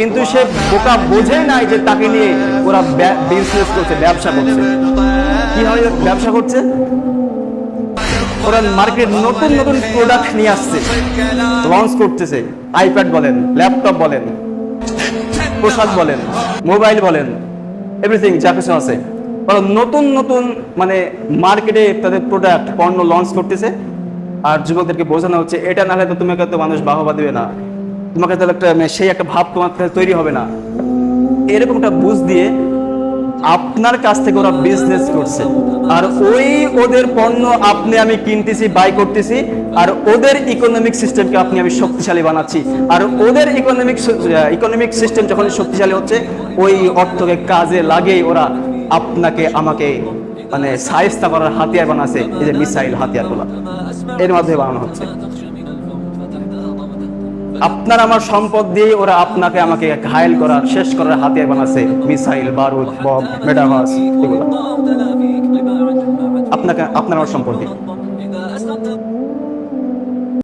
কিন্তু সে বোকা বোঝে নাই যে তাকে নিয়ে ওরা বিজনেস করছে, ব্যবসা করছে। কি হয়, ব্যবসা করছে, ওরা মার্কেটে নতুন নতুন প্রোডাক্ট নিয়ে আসছে, লঞ্চ করতেছে। আইপ্যাড বলেন, ল্যাপটপ বলেন, পোশাক বলেন, মোবাইল বলেন, এভরিথিং যা কিছু আছে, ওরা নতুন নতুন মানে মার্কেটে তাদের প্রোডাক্ট পণ্য লঞ্চ করতেছে। আর যুবকদেরকে বোঝানো হচ্ছে এটা না হলে তো তোমাকে তো মানুষ বাহবা দেবে না, তোমাকে তাহলে একটা সেই একটা ভাব তোমার কাছে তৈরি হবে না। এরকম একটা বুঝ দিয়ে আপনার কাছ থেকে ওরা বিজনেস করছে। আর ওই ওদের পণ্য আপনি আমি কিনতেছি, বাই করতেছি, আর ওদের ইকোনমিক সিস্টেমকে আপনি আমি শক্তিশালী বানাচ্ছি। আর ওদের ইকোনমিক সিস্টেম যখন শক্তিশালী হচ্ছে, ওই অর্থকে কাজে লাগেই ওরা আপনাকে আমাকে মানে সাইস্তা করার হাতিয়ার বানাচ্ছে। এই যে মিসাইল হাতিয়ারগুলো এর মাধ্যমে বানানো হচ্ছে। আপনার আমার সম্পদ দিয়ে ওরা আপনাকে আমাকে ঘায়েল করার, শেষ করার হাতিয়ার বানাচ্ছে। মিসাইল, বারুদ, বম, মেটাভার্স, এগুলো আপনাকে আপনার আমার সম্পদ দিয়ে।